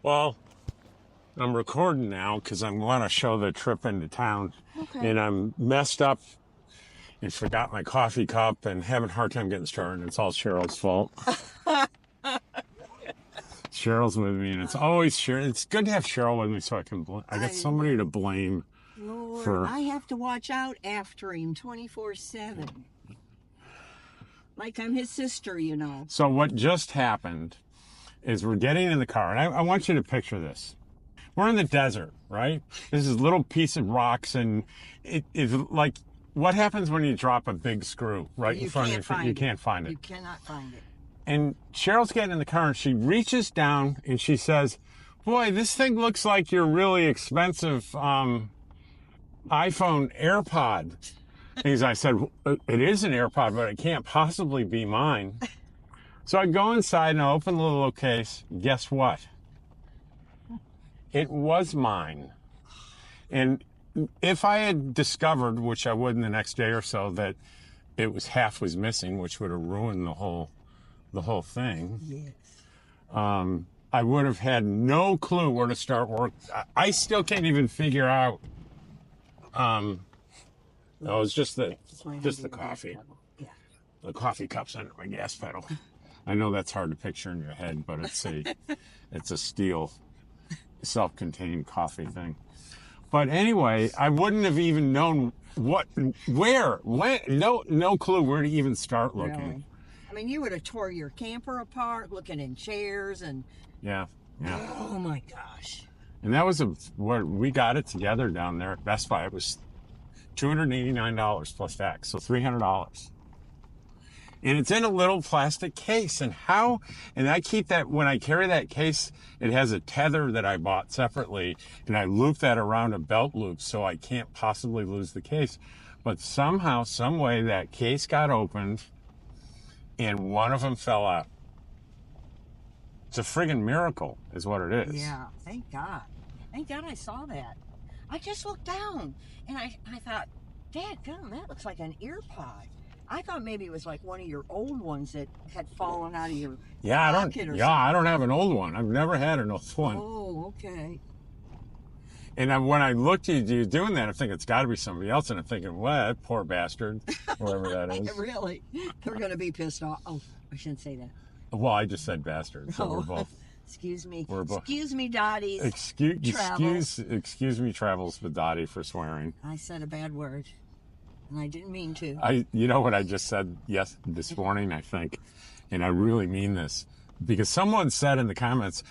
Well, I'm recording now because I want to show the trip into town. Okay. And I'm messed up and forgot my coffee cup and having a hard time getting started. It's all Cheryl's fault. Cheryl's with me, and it's always Cheryl. It's good to have Cheryl with me so I got somebody to blame. Lord, I have to watch out after him 24/7. Like I'm his sister, you know. So what just happened is we're getting in the car, and I want you to picture this. We're in the desert, right? This is a little piece of rocks, and it is like, what happens when you drop a big screw right in front of you? You can't find it. You cannot find it. And Cheryl's getting in the car, and she reaches down, and she says, boy, this thing looks like your really expensive iPhone AirPod. And I said, it is an AirPod, but it can't possibly be mine. So I go inside, and I open the little case. Guess what? It was mine. And if I had discovered, which I would in the next day or so, that it was half was missing, which would have ruined the whole thing. Yes. I would have had no clue where to start work. I still can't even figure out. No, it's just the coffee. Yeah. The coffee cup's under my gas pedal. I know that's hard to picture in your head, but it's a steel, self-contained coffee thing. But anyway, I wouldn't have even known when, no clue where to even start looking. Really? I mean, you would have tore your camper apart, looking in chairs and. Yeah. Oh my gosh. And that was where we got it together down there at Best Buy. It was $289 plus tax, so $300. And it's in a little plastic case. And I keep that, when I carry that case, it has a tether that I bought separately, and I loop that around a belt loop so I can't possibly lose the case. But somehow, some way, that case got opened, and one of them fell out. It's a friggin' miracle, is what it is. Yeah, thank God. Thank God I saw that. I just looked down, and I thought, dadgum, that looks like an earpod. I thought maybe it was like one of your old ones that had fallen out of your pocket or something. I don't have an old one. I've never had an old one. Oh, okay. And when I looked at you doing that, I think it's got to be somebody else. And I'm thinking, well, that poor bastard, whoever that is. Really? They're going to be pissed off. Oh, I shouldn't say that. Well, I just said bastard, so we're both. Excuse me. We're both. Excuse me, Dottie's. Excuse me, Travels with Dottie for swearing. I said a bad word, and I didn't mean to. You know what I just said this morning, I think, and I really mean this, because someone said in the comments,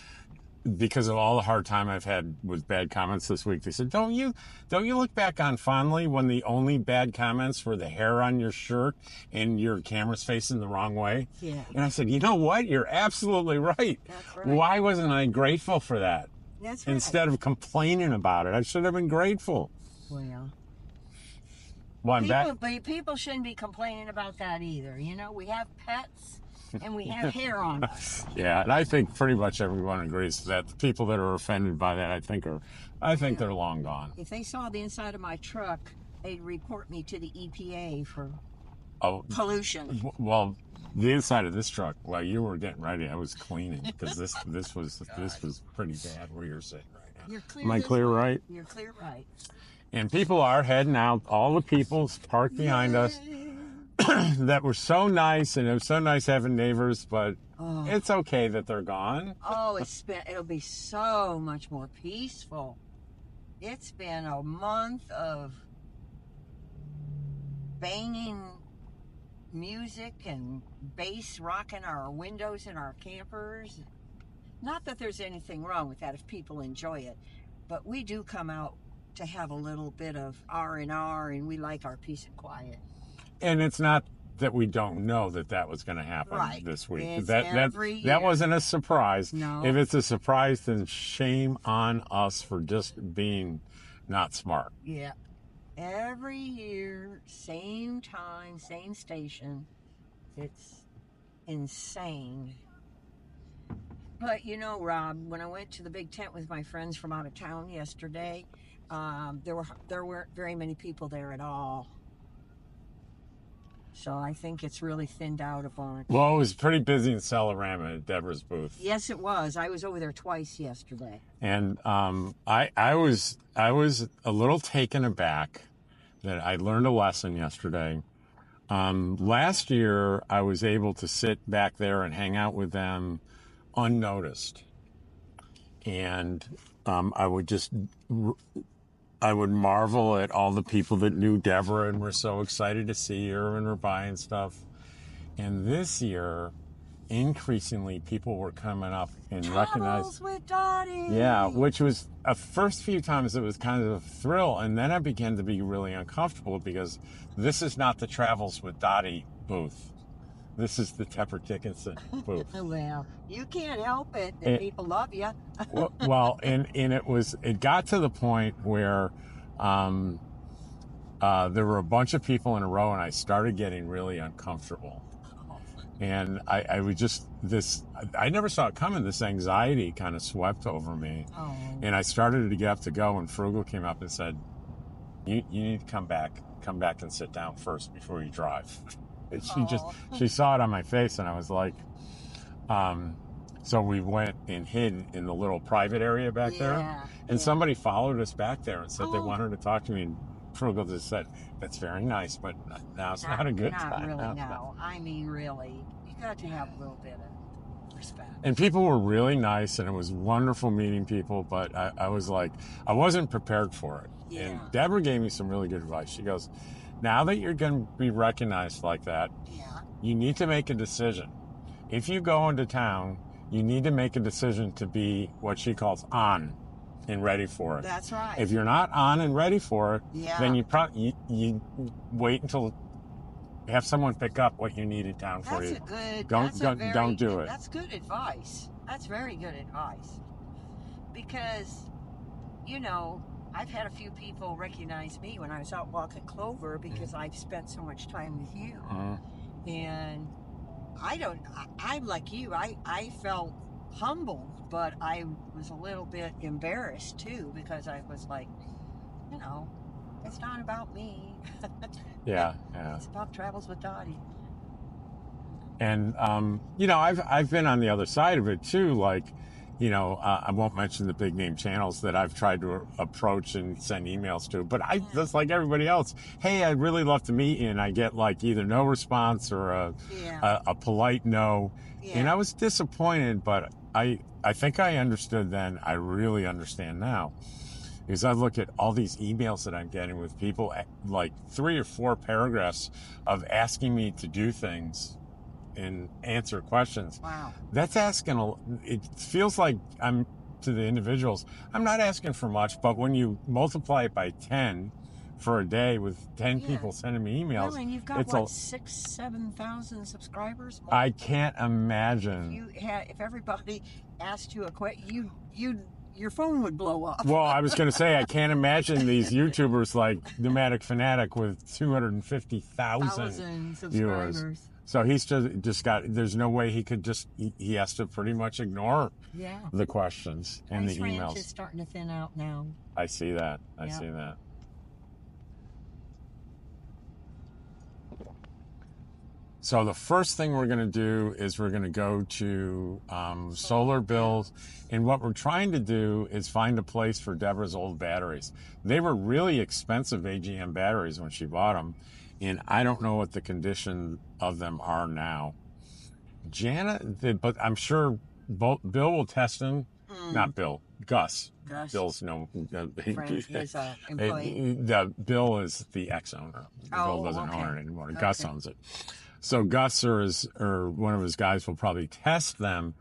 because of all the hard time I've had with bad comments this week, they said, don't you look back on fondly when the only bad comments were the hair on your shirt and your camera's facing the wrong way? Yeah. And I said, you know what? You're absolutely right. That's right. Why wasn't I grateful for that? That's right. Instead of complaining about it, I should have been grateful. Well, people shouldn't be complaining about that either. You know, we have pets. And we have hair on us. Yeah, and I think pretty much everyone agrees that the people that are offended by that, I think they're long gone. If they saw the inside of my truck, they'd report me to the EPA for pollution. Well, the inside of this truck, while you were getting ready, I was cleaning because this was pretty bad where you're sitting right now. You're clear. Am I clear right? You're clear right. And people are heading out. All the people parked behind us. That were so nice, and it was so nice having neighbors, but it's okay that they're gone. Oh, it'll be so much more peaceful. It's been a month of banging music and bass rocking our windows in our campers. Not that there's anything wrong with that if people enjoy it, but we do come out to have a little bit of R&R, and we like our peace and quiet. And it's not that we don't know that was going to happen this week. It's that wasn't a surprise. No. If it's a surprise, then shame on us for just being not smart. Yeah. Every year, same time, same station. It's insane. But you know, Rob, when I went to the big tent with my friends from out of town yesterday, there weren't very many people there at all. So I think it's really thinned out a bunch. Well, it was pretty busy in Celarama at Deborah's booth. Yes, it was. I was over there twice yesterday. And I was a little taken aback that I learned a lesson yesterday. Last year, I was able to sit back there and hang out with them unnoticed. And I would marvel at all the people that knew Deborah and were so excited to see her and were buying stuff. And this year, increasingly, people were coming up and recognized. With Dottie. Yeah, which was first few times it was kind of a thrill, and then I began to be really uncomfortable because this is not the Travels with Dottie booth. This is the Tepper Dickinson booth. Well, you can't help it. The people love you. Well, and it got to the point where there were a bunch of people in a row, and I started getting really uncomfortable. And I would I never saw it coming. This anxiety kind of swept over me. Oh. And I started to get up to go, and Frugal came up and said, you need to come back and sit down first before you drive. And she saw it on my face, and I was like, so we went and hid in the little private area back there. And somebody followed us back there and said they wanted to talk to me. And Frugal just said, that's very nice, but now's not a good time. Not really, no. I mean, really, you got to have a little bit of respect. And people were really nice, and it was wonderful meeting people, but I was like, I wasn't prepared for it. Yeah. And Deborah gave me some really good advice. She goes, now that you're going to be recognized like that, you need to make a decision. If you go into town, you need to make a decision to be what she calls on and ready for it. That's right. If you're not on and ready for it, then you wait until have someone pick up what you need in town for you. Don't do it. That's good advice. That's very good advice. Because, I've had a few people recognize me when I was out walking Clover because I've spent so much time with you. And I'm like you. I felt humbled, but I was a little bit embarrassed too because I was like, it's not about me. Yeah. It's about Travels with Dottie. And I've been on the other side of it too. Like, I won't mention the big name channels that I've tried to approach and send emails to, but just like everybody else, hey, I'd really love to meet you, and I get like either no response or a polite no. And I was disappointed, but I think I understood then. I really understand now. Because I look at all these emails that I'm getting with people, like 3 or 4 paragraphs of asking me to do things and answer questions. Wow. That's asking it feels like I'm to the individuals. I'm not asking for much, but when you multiply it by 10 for a day with 10 people sending me emails. Really, and you've got 6,000-7,000 subscribers? More? I can't imagine. If everybody asked you a question, your phone would blow up. Well, I was going to say, I can't imagine these YouTubers like Pneumatic Fanatic with 250,000 viewers. So he's just got, there's no way he could he has to pretty much ignore the questions and the emails. Ranch is starting to thin out now. I see that. I see that. So the first thing we're going to do is we're going to go to solar bills. And what we're trying to do is find a place for Deborah's old batteries. They were really expensive AGM batteries when she bought them. And I don't know what the condition of them are now. But I'm sure Bill will test them. Not Bill, Gus. Bill's his employee. Bill is the ex-owner. Bill doesn't own it anymore. Gus owns it. So Gus or one of his guys will probably test them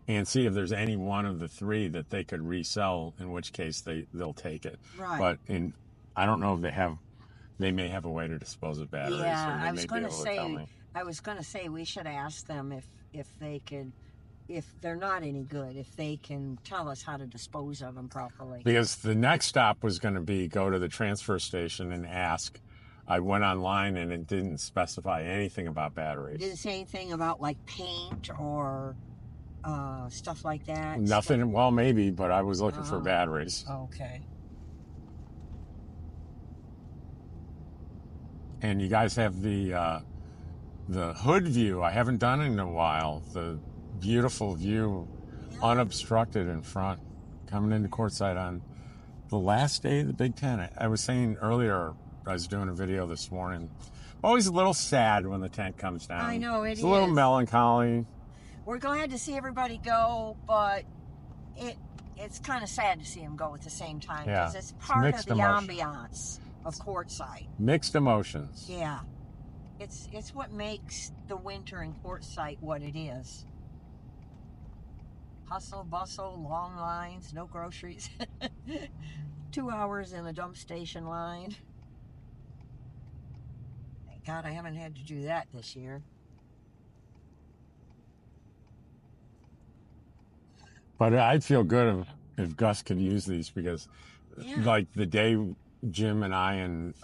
and see if there's any one of the 3 that they could resell, in which case they'll take it. Right. But I don't know if they may have a way to dispose of batteries. Yeah, I was going to say we should ask them if they could, if they're not any good, if they can tell us how to dispose of them properly. Because the next stop was going to be go to the transfer station and ask. I went online and it didn't specify anything about batteries. It didn't say anything about like paint or stuff like that? Nothing. Well, maybe, but I was looking for batteries. Okay. And you guys have the the hood view. I haven't done it in a while. The beautiful view, unobstructed in front, coming into courtside on the last day of the Big Ten. I was saying earlier, I was doing a video this morning. Always a little sad when the tent comes down. I know, it's a little melancholy. We're glad to see everybody go, but it's kind of sad to see them go at the same time because it's part of the ambiance of courtside. Mixed emotions. Yeah, it's what makes the winter in courtside what it is. Hustle, bustle, long lines, no groceries. 2 hours in the dump station line. Thank God I haven't had to do that this year. But I'd feel good if Gus could use these because, like the day Jim and I and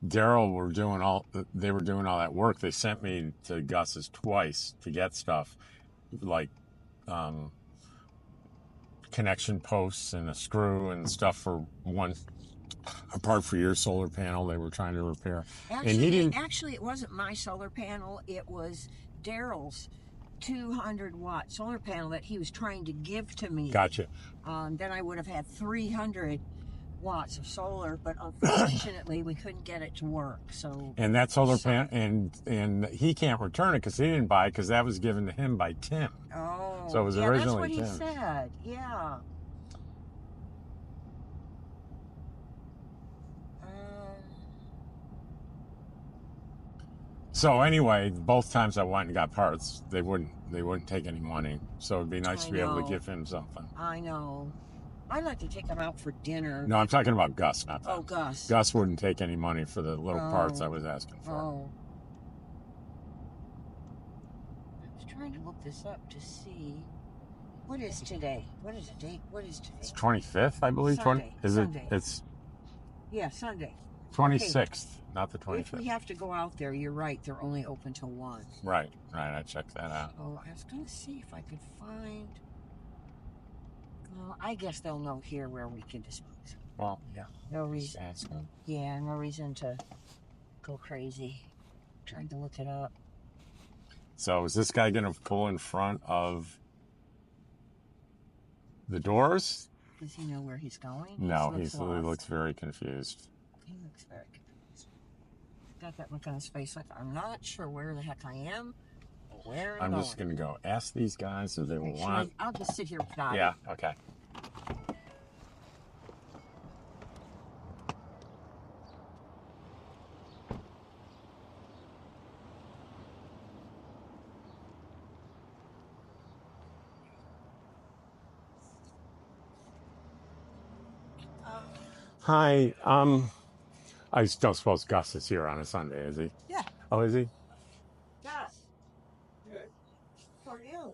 Daryl were doing all that work, they sent me to Gus's twice to get stuff like connection posts and a screw and stuff for a part for your solar panel they were trying to repair. Actually, it wasn't my solar panel. It was Daryl's 200-watt solar panel that he was trying to give to me. Gotcha. Then I would have had 300 watts of solar, but unfortunately we couldn't get it to work. So and that solar panel, and he can't return it because he didn't buy it because that was given to him by Tim. Oh, so it was originally that's what he said. Yeah. So anyway, both times I went and got parts, they wouldn't take any money. So it'd be nice to be able to give him something. I know. I'd like to take him out for dinner. No, I'm talking about Gus, not that. Oh, Gus. Gus wouldn't take any money for the little parts I was asking for. Oh. I was trying to look this up to see. What is today? What is the date? What is today? It's 25th, I believe. Sunday. Sunday. It's... Yeah, Sunday. 26th, not the 25th. If we have to go out there, you're right. They're only open till 1. Right. I checked that out. Oh, I was going to see if I could find... Well, I guess they'll know here where we can dispose. Well, yeah. No reason. Yeah, no reason to go crazy. Trying to look it up. So is this guy going to pull in front of the doors? Does he know where he's going? No, he looks very confused. He looks very confused. Got that look on his face like, I'm not sure where the heck I am or where I'm just going to go ask these guys if they will want. I'll just sit here without Yeah, okay. Hi, I don't suppose Gus is here on a Sunday, is he? Yeah. Oh, is he? Gus. For you.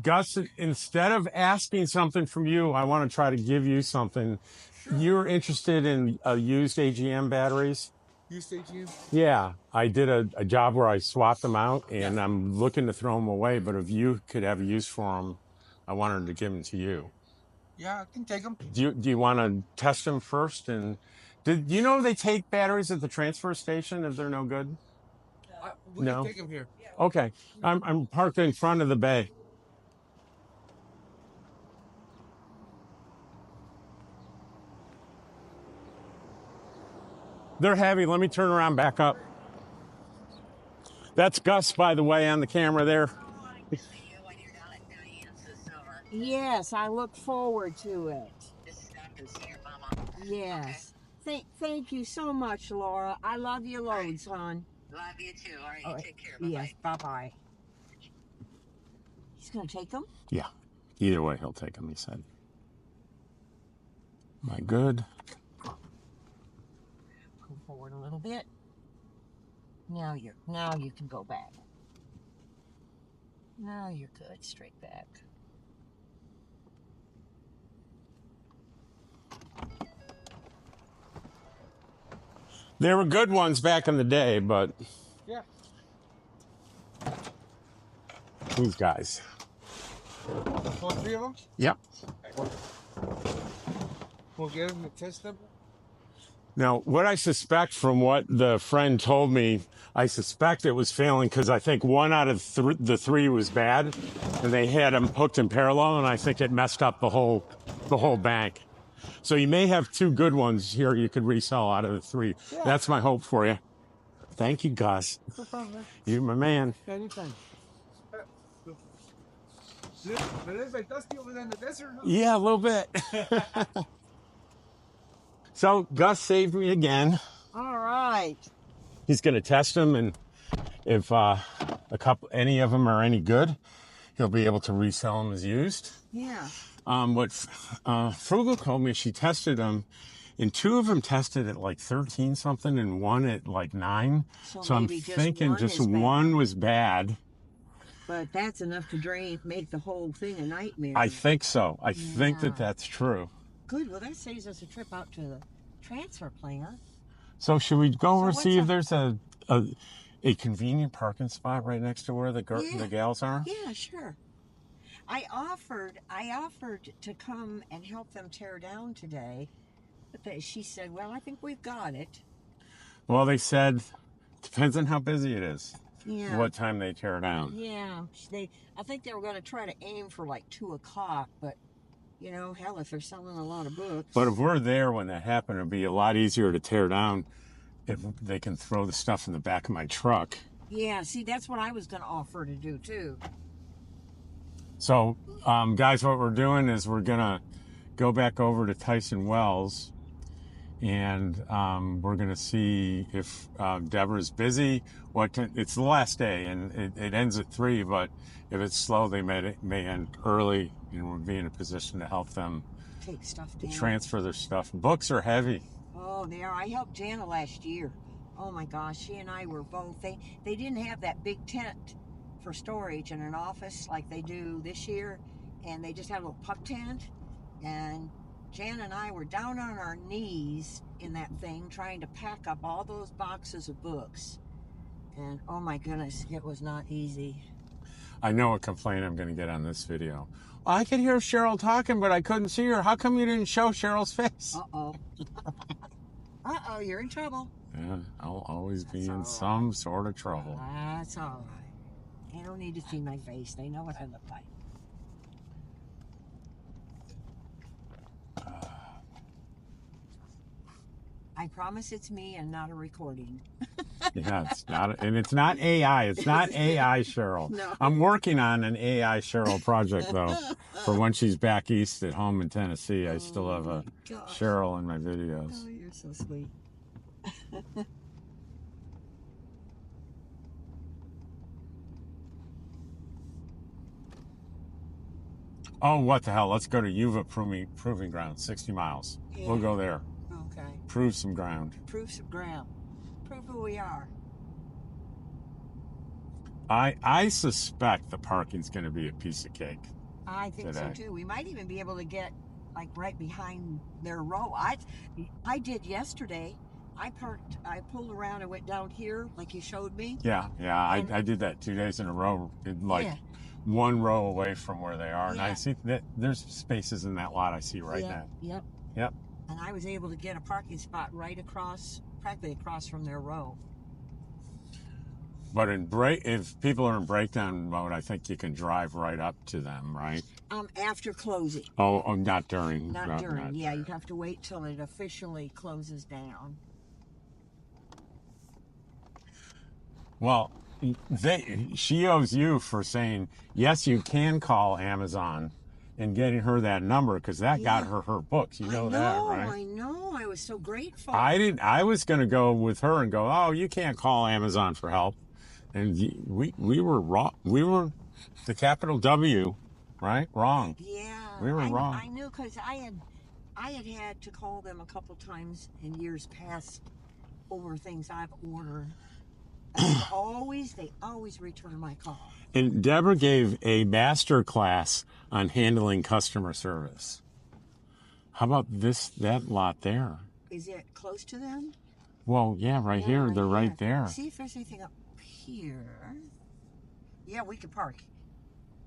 Gus, instead of asking something from you, I want to try to give you something. Sure. You're interested in used AGM batteries? Used AGM? Yeah. I did a job where I swapped them out, and I'm looking to throw them away, but if you could have a use for them, I wanted to give them to you. Yeah, I can take them. Do you want to test them first? And do you know they take batteries at the transfer station if they're no good? We can take them here. Okay. I'm parked in front of the bay. They're heavy. Let me turn around back up. That's Gus, by the way, on the camera there. Yes, I look forward to it. Yes. Thank you so much, Laura. I love you loads, hon. Love you too. All right, you take care. Bye-bye. Yes, bye-bye. He's going to take them? Yeah. Either way, he'll take them, he said. Am I good? Go forward a little bit. Now you can go back. Now you're good. Straight back. They were good ones back in the day, but yeah, these guys. Want 3 of them? Yep. We'll get them and test them. Now, what I suspect from what the friend told me, I suspect it was failing because I think one out of the three was bad, and they had them hooked in parallel, and I think it messed up the whole bank. So you may have two good ones here you could resell out of the three. Yeah. That's my hope for you. Thank you, Gus. No problem, man. You're my man. Anytime. But it's like dusty over there in the desert. Huh? Yeah, a little bit. So Gus saved me again. All right. He's going to test them, and if any of them are any good, he'll be able to resell them as used. Yeah. What Frugal told me, she tested them, and two of them tested at like 13 something, and one at like 9. So I'm thinking just one was bad. But that's enough to make the whole thing a nightmare. I think so. I think that's true. Good. Well, that saves us a trip out to the transfer plant. So should we go over see if there's a convenient parking spot right next to where the gals are? Yeah, sure. I offered to come and help them tear down today, but she said, "Well, I think we've got it." Well, they said depends on how busy it is. Yeah. What time they tear down. Yeah. I think they were going to try to aim for like 2:00, but you know, hell, if they're selling a lot of books. But if we're there when that happened, it'd be a lot easier to tear down if they can throw the stuff in the back of my truck. Yeah, see, that's what I was going to offer to do, too. So, guys, what we're doing is we're going to go back over to Tyson Wells, and we're going to see if Deborah's busy. It's the last day, and it ends at 3, but if it's slow, they may end early, and we'll be in a position to help them take stuff down. Transfer their stuff. Books are heavy. Oh, they are. I helped Jana last year. Oh my gosh, she and I were both. They didn't have that big tent for storage in an office like they do this year, and they just had a little pup tent. And Jana and I were down on our knees in that thing trying to pack up all those boxes of books. And oh my goodness, it was not easy. I know a complaint I'm going to get on this video. I could hear Cheryl talking, but I couldn't see her. How come you didn't show Cheryl's face? Uh-oh. Uh-oh, you're in trouble. Yeah, I'll always be in some sort of trouble. That's all right. They don't need to see my face. They know what I look like. I promise it's me and not a recording. Yeah, it's not, and it's not AI. It's not AI Cheryl. No. I'm working on an AI Cheryl project though. For when she's back east at home in Tennessee, I still have a Cheryl in my videos. Oh, you're so sweet. Oh, what the hell? Let's go to Yuva Proving Ground, 60 miles. Yeah. We'll go there. Okay. Prove some ground. Prove some ground. Prove who we are. I suspect the parking's going to be a piece of cake. I think so too. We might even be able to get like right behind their row. I did yesterday. I pulled around and went down here like you showed me. Yeah. I did that 2 days in a row. One row away from where they are. Yeah. And I see that there's spaces in that lot I see right now. Yep. And I was able to get a parking spot right across, practically across from their row. But if people are in breakdown mode, I think you can drive right up to them, right? After closing. Oh, not during. Not during. Yeah, you have to wait till it officially closes down. Well, she owes you for saying, yes, you can call Amazon and getting her that number, because that got her books. You know that, right? I know. I was so grateful. I was going to go with her and go, oh, you can't call Amazon for help. And we were wrong. We were the capital W, right? Wrong. Yeah. We were wrong. I knew, because I had to call them a couple times in years past over things I've ordered. And they always return my call. And Deborah gave a master class on handling customer service. How about that lot there? Is it close to them? Well, yeah, right here. They're right there. See if there's anything up here. Yeah, we could park.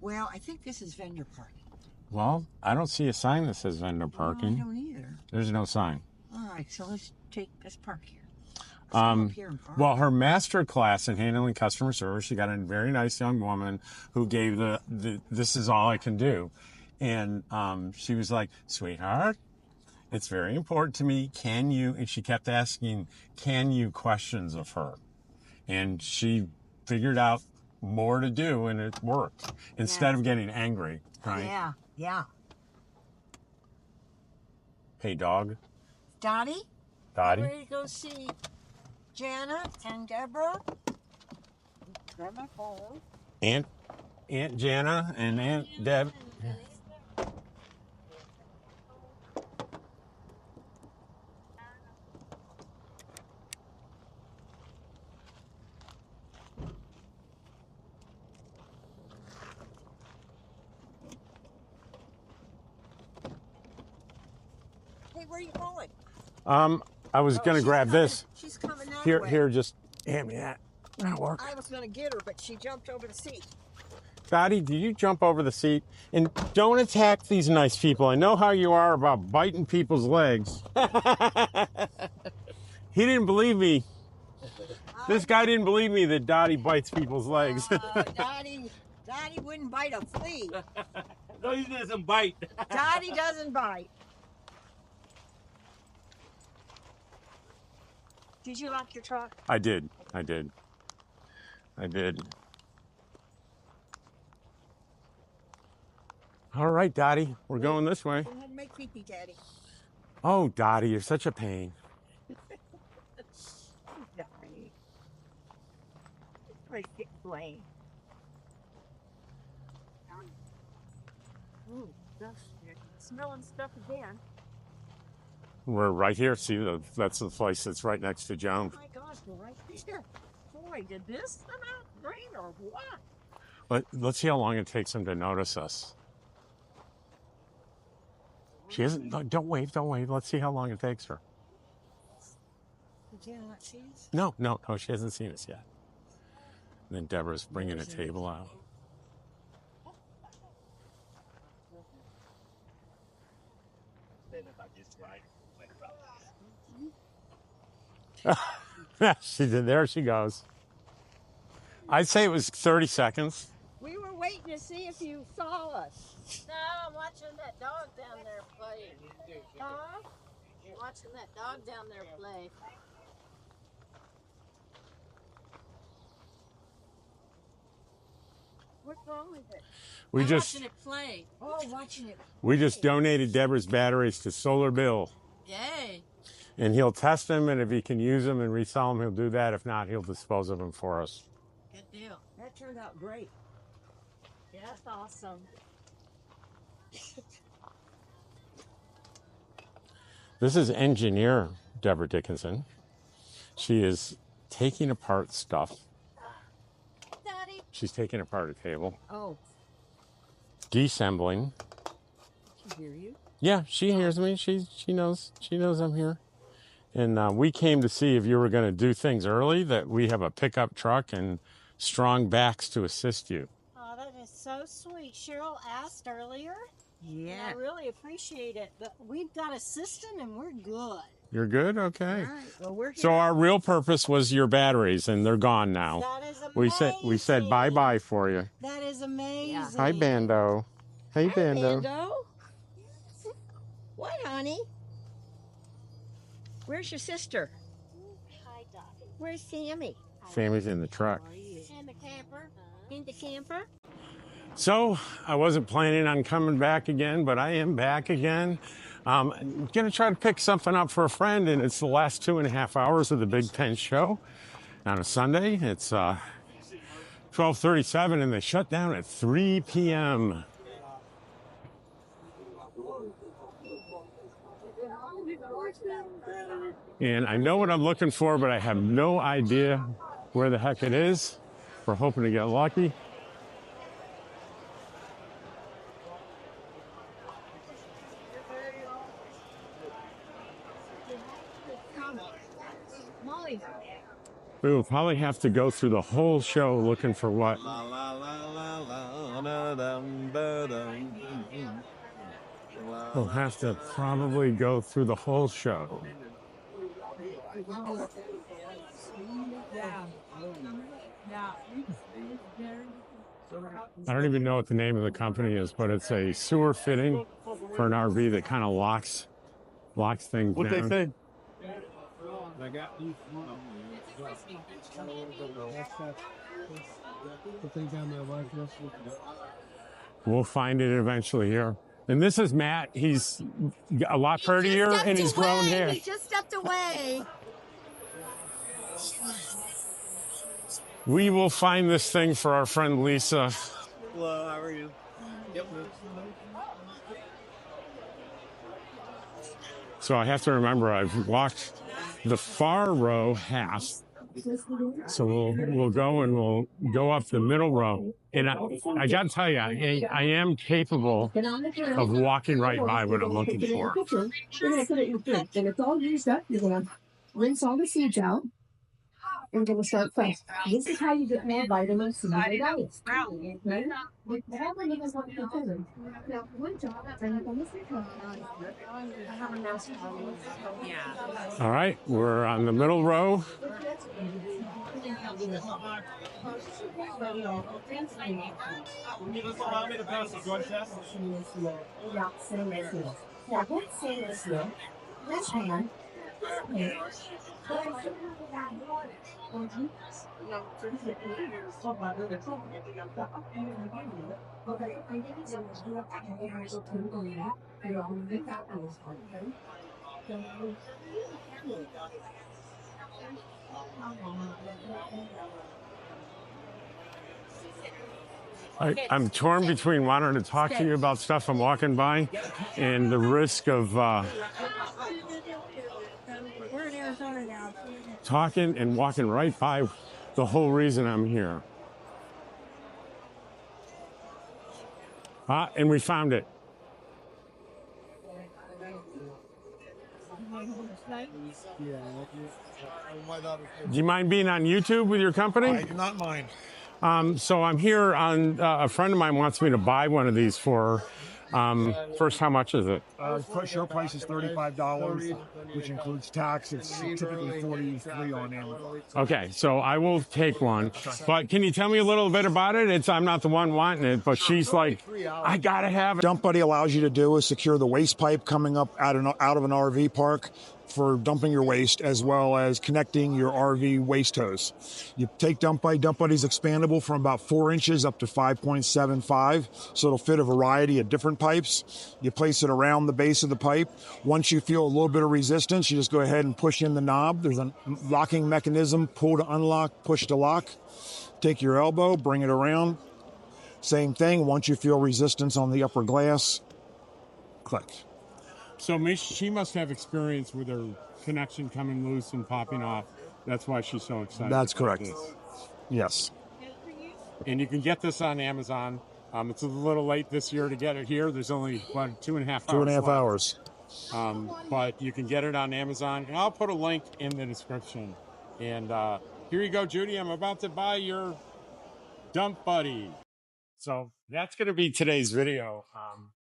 Well, I think this is vendor parking. Well, I don't see a sign that says vendor parking. No, I don't either. There's no sign. All right, so let's take us park here. Come up here and park. Well, her master class in handling customer service, she got a very nice young woman who gave the this is all I can do. And she was like, sweetheart, it's very important to me. Can you? And she kept asking, can you questions of her. And she figured out more to do, and it worked. Instead of getting angry, right? Yeah, yeah. Hey, dog. Dottie? Dottie? You ready to go see Jana and Deborah? Grab my phone. Aunt Jana and Aunt Deb. Hey, where are you going? I was gonna grab this. She's coming that way. Here, just hand me that. That'll work. I was gonna get her, but she jumped over the seat. Dottie, did you jump over the seat? And don't attack these nice people. I know how you are about biting people's legs. He didn't believe me. This guy didn't believe me that Dottie bites people's legs. Dottie wouldn't bite a flea. No, he doesn't bite. Dottie doesn't bite. Did you lock your truck? I did. All right, Dottie, we're going this way. Go ahead and make pee-pee, Daddy. Oh, Dottie, you're such a pain. Dottie. Pretty thick flame. Ooh, smelling stuff again. We're right here. See, that's the place that's right next to Joan. Oh my gosh, we're right there. Boy, did this come out rain or what? Let's see how long it takes him to notice us. She isn't. Don't wave. Let's see how long it takes her. Did you not see us? No, she hasn't seen us yet. And then Deborah's bringing a table out. She did. There she goes. I'd say it was 30 seconds. We were waiting to see if you saw us. No, I'm watching that dog down there play. Huh? Watching that dog down there play. What's wrong with it? I'm watching it play. Oh, watching it. We just donated Deborah's batteries to Solar Bill. Yay. And he'll test them, and if he can use them and resell them, he'll do that. If not, he'll dispose of them for us. Good deal. That turned out great. Yeah, that's awesome. This is engineer Deborah Dickinson. She is taking apart stuff. Daddy. She's taking apart a table. Oh, Deassembling. she hear you? Yeah, she hears me. She knows I'm here. And we came to see if you were going to do things early, that we have a pickup truck and strong backs to assist you. Oh, that is so sweet. Cheryl asked earlier. Yeah. And I really appreciate it. But we've got a system and we're good. You're good? Okay. All right. Well, we're here. So our real purpose was your batteries, and they're gone now. That is amazing. We said bye-bye for you. That is amazing. Yeah. Hi, Bando. Hey, Hi, Bando. Bando. What, honey? Where's your sister? Hi, Dottie. Where's Sammy? Sammy's in the truck. And the camper. In the camper? So I wasn't planning on coming back again, but I am back again. I'm going to try to pick something up for a friend, and it's the last 2.5 hours of the Big Ten show on a Sunday. It's 12:37, and they shut down at 3 p.m. And I know what I'm looking for, but I have no idea where the heck it is. We're hoping to get lucky. Molly. We will probably have to go through the whole show looking for what. We'll have to probably go through the whole show. I don't even know what the name of the company is, but it's a sewer fitting for an RV that kind of locks things What they down. say? I got these. The thing down my wife yesterday. We'll find it eventually here. And this is Matt. He's a lot prettier and he's grown hair. He just stepped away. We will find this thing for our friend Lisa. Hello, how are you? Yep. So I have to remember I've walked the far row half. So we'll go and we'll go up the middle row. And I got to tell you, I am capable of walking right by what I'm looking for. You're going to put it in the fridge. When it's all used up, you're going to rinse all the seeds out. We're going to start fresh. This is how you get more vitamins from your diet. Right? How many of us want to consider? Now, one job, and on this I have a master. Yeah. All right, we're on the middle row. Just allow me to pass the drug test. Yeah, same as here. Yeah, that's same as here. This hand. I'm torn between wanting to talk to you about stuff I'm walking by and the risk of We're in Arizona now. talking and walking right by the whole reason I'm here. And we found it. Do you mind being on YouTube with your company? I do not mind. So I'm here on a friend of mine wants me to buy one of these for first, how much is it? Show price is $35, which includes tax. It's typically $43 on Amazon. Okay, so I will take one. But can you tell me a little bit about it? I'm not the one wanting it, but she's like, I gotta have it. Dump Buddy allows you to do is secure the waste pipe coming up out of an RV park for dumping your waste, as well as connecting your RV waste hose. You take Dump Buddy. Dump Buddy's expandable from about 4 inches up to 5.75, so it'll fit a variety of different pipes. You place it around the base of the pipe. Once you feel a little bit of resistance, you just go ahead and push in the knob. There's a locking mechanism, pull to unlock, push to lock. Take your elbow, bring it around. Same thing, once you feel resistance on the upper glass, click. So she must have experience with her connection coming loose and popping off. That's why she's so excited. That's correct. Yes. And you can get this on Amazon. It's a little late this year to get it here. There's only, 2.5 hours? 2.5 hours. But you can get it on Amazon. And I'll put a link in the description. And here you go, Judy. I'm about to buy your Dump Buddy. So that's going to be today's video.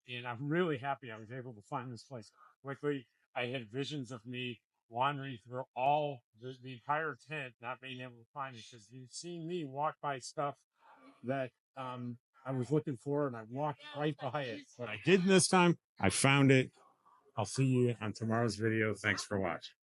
And I'm really happy I was able to find this place quickly. I had visions of me wandering through all the entire tent, not being able to find it, because you've seen me walk by stuff that I was looking for, and I walked right by it. But I did this time. I found it. I'll see you on tomorrow's video. Thanks for watching.